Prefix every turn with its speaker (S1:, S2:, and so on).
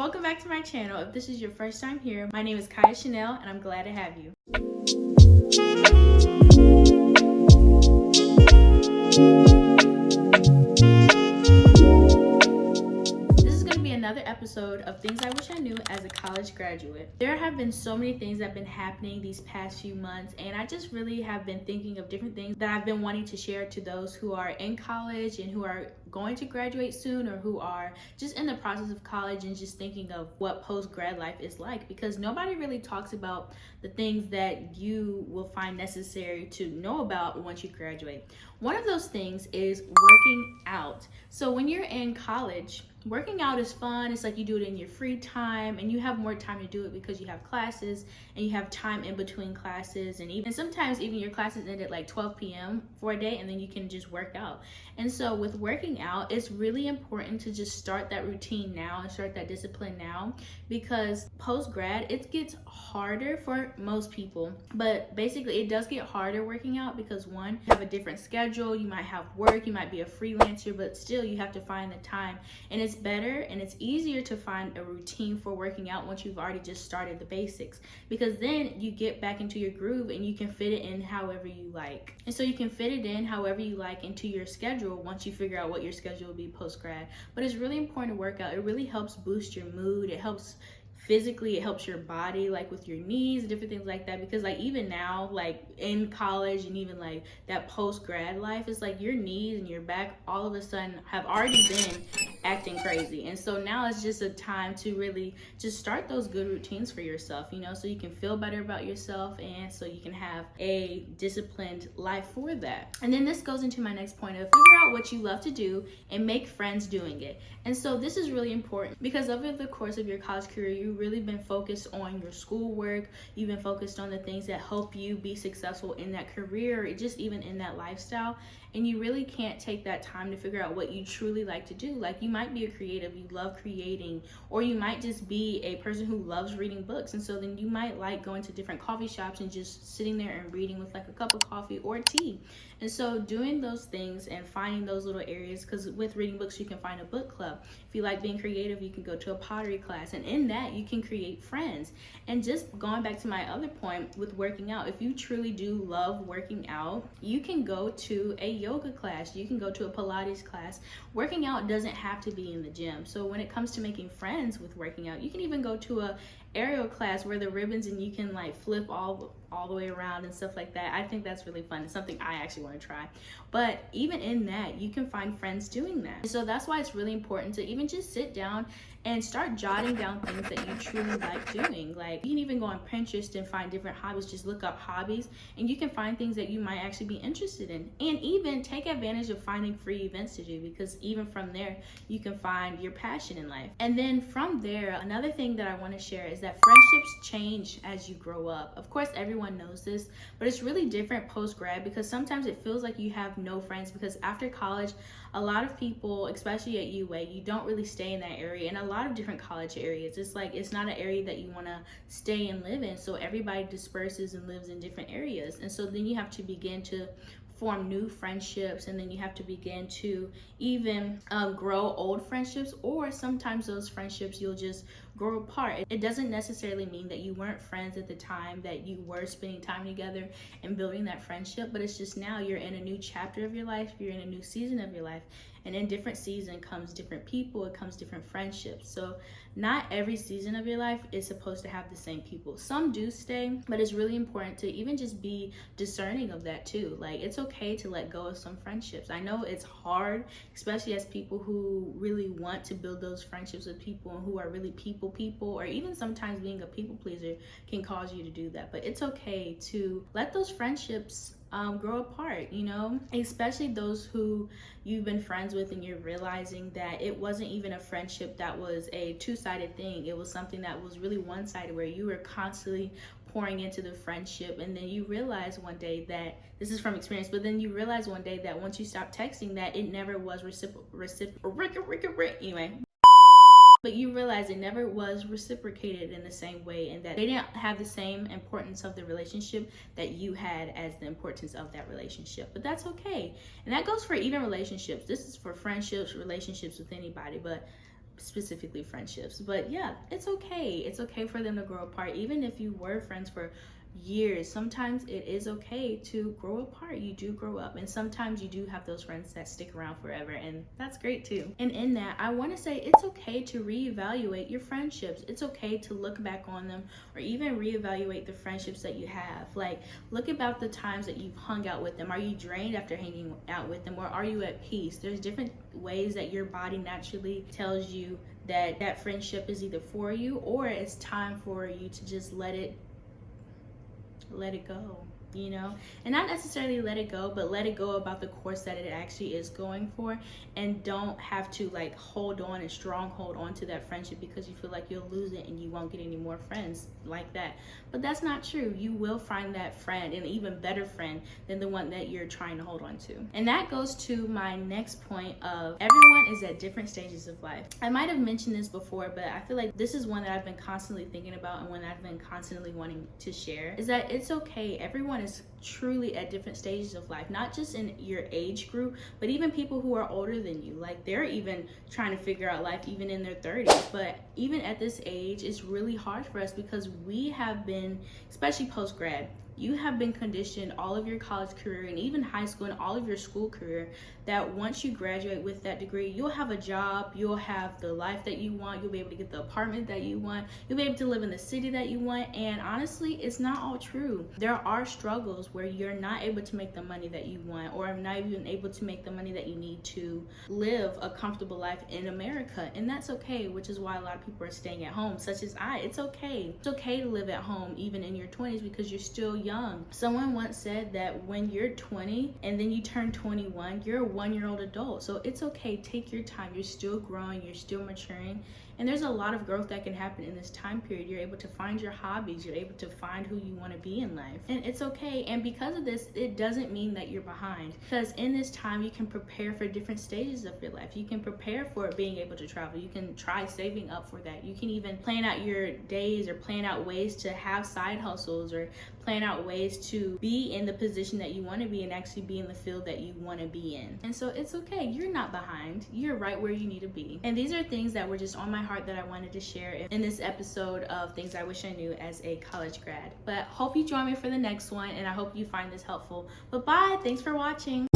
S1: welcome back to my channel. If this is your first time here, my name is Kaya Chanel and I'm glad to have you. Another episode of Things I Wish I Knew as a college graduate. There have been so many things that have been happening these past few months, and I just really have been thinking of different things that I've been wanting to share to those who are in college and who are going to graduate soon, or who are just in the process of college and just thinking of what post-grad life is like, because nobody really talks about the things that you will find necessary to know about once you graduate. One of those things is working out. So when you're in college, working out is fun. It's like you do it in your free time, and you have more time to do it because you have classes and you have time in between classes, and sometimes even your classes end at like 12 p.m. for a day, and then you can just work out. And so with working out, it's really important to just start that routine now and start that discipline now, because post-grad, it gets harder for most people. But basically it does get harder working out because, one, you have a different schedule, you might have work, you might be a freelancer, but still you have to find the time. And it's better and it's easier to find a routine for working out once you've already just started the basics, because then you get back into your groove and you can fit it in however you like. And so you can fit it in however you like into your schedule once you figure out what your schedule will be post-grad. But it's really important to work out. It really helps boost your mood. It helps physically, it helps your body, like with your knees, different things like that, because like even now, like in college and even like that post-grad life, it's like your knees and your back all of a sudden have already been acting crazy. And so now it's just a time to really just start those good routines for yourself, so you can feel better about yourself and so you can have a disciplined life for that. And then this goes into my next point of figure out what you love to do and make friends doing it. And so this is really important because over the course of your college career, you've really been focused on your schoolwork. You've been focused on the things that help you be successful in that career, or just even in that lifestyle. And you really can't take that time to figure out what you truly like to do. Like, you might be a creative, you love creating, or you might just be a person who loves reading books. And so then you might like going to different coffee shops and just sitting there and reading with like a cup of coffee or tea. And so doing those things and finding those little areas, because with reading books, you can find a book club. If you like being creative, you can go to a pottery class, and in that you can create friends. And just going back to my other point with working out, if you truly do love working out, you can go to a yoga class, you can go to a Pilates class. Working out doesn't have to be in the gym. So when it comes to making friends with working out, you can even go to a aerial class where the ribbons and you can like flip all the way around and stuff like that. I think that's really fun. It's something I actually want to try. But even in that, you can find friends doing that. And so that's why it's really important to even just sit down and start jotting down things that you truly like doing. Like, you can even go on Pinterest and find different hobbies. Just look up hobbies and you can find things that you might actually be interested in. And even take advantage of finding free events to do, because even from there, you can find your passion in life. And then from there, another thing that I want to share is that friendships change as you grow up. Of course, everyone knows this, but it's really different post-grad, because sometimes it feels like you have no friends, because after college, a lot of people, especially at UA, you don't really stay in that area. And a lot of different college areas, it's like it's not an area that you want to stay and live in, so everybody disperses and lives in different areas. And so then you have to begin to form new friendships, and then you have to begin to even grow old friendships, or sometimes those friendships you'll just grow apart. It doesn't necessarily mean that you weren't friends at the time that you were spending time together and building that friendship, but it's just now you're in a new chapter of your life, you're in a new season of your life, and in different season comes different people, it comes different friendships. So not every season of your life is supposed to have the same people. Some do stay, but it's really important to even just be discerning of that too. Like, it's okay to let go of some friendships. I know it's hard, especially as people who really want to build those friendships with people and who are really people, or even sometimes being a people pleaser can cause you to do that. But it's okay to let those friendships grow apart, especially those who you've been friends with and you're realizing that it wasn't even a friendship that was a two-sided thing. It was something that was really one-sided, where you were constantly pouring into the friendship, and then you realize one day that, this is from experience, but then you realize one day that once you stop texting that it never was anyway. But you realize it never was reciprocated in the same way, and that they didn't have the same importance of the relationship that you had as the importance of that relationship. But that's okay. And that goes for even relationships. This is for friendships, relationships with anybody. But specifically friendships. But yeah, it's okay. It's okay for them to grow apart. Even if you were friends for years, sometimes it is okay to grow apart. You do grow up, and sometimes you do have those friends that stick around forever, and that's great too. And in that, I want to say it's okay to reevaluate your friendships. It's okay to look back on them, or even reevaluate the friendships that you have. Like, look about the times that you've hung out with them. Are you drained after hanging out with them, or are you at peace? There's different ways that your body naturally tells you that that friendship is either for you, or it's time for you to just let it go, you know, and not necessarily let it go, but let it go about the course that it actually is going for, and don't have to like hold on and stronghold onto that friendship because you feel like you'll lose it and you won't get any more friends like that. But that's not true. You will find that friend, an even better friend than the one that you're trying to hold on to. And that goes to my next point of everyone is at different stages of life. I might have mentioned this before, but I feel like this is one that I've been constantly thinking about, and one that I've been constantly wanting to share, is that it's okay. Everyone is truly at different stages of life, not just in your age group, but even people who are older than you. Like, they're even trying to figure out life even in their 30s. But even at this age, it's really hard for us because we have been, especially post-grad, you have been conditioned all of your college career and even high school and all of your school career that once you graduate with that degree, you'll have a job, you'll have the life that you want, you'll be able to get the apartment that you want, you'll be able to live in the city that you want. And honestly, it's not all true. There are struggles where you're not able to make the money that you want, or not even able to make the money that you need to live a comfortable life in America. And that's okay, which is why a lot of people are staying at home, such as I. It's okay. It's okay to live at home even in your 20s because you're still young. Someone once said that when you're 20 and then you turn 21, you're a 1-year-old adult. So it's okay. Take your time. You're still growing. You're still maturing. And there's a lot of growth that can happen in this time period. You're able to find your hobbies. You're able to find who you want to be in life. And it's okay. And because of this, it doesn't mean that you're behind. Because in this time, you can prepare for different stages of your life. You can prepare for being able to travel. You can try saving up for that. You can even plan out your days, or plan out ways to have side hustles, or plan out ways to be in the position that you want to be and actually be in the field that you want to be in. And so it's okay. You're not behind. You're right where you need to be. And these are things that were just on my heart that I wanted to share in this episode of Things I Wish I Knew as a college grad. But hope you join me for the next one, and I hope you find this helpful. But bye. Thanks for watching.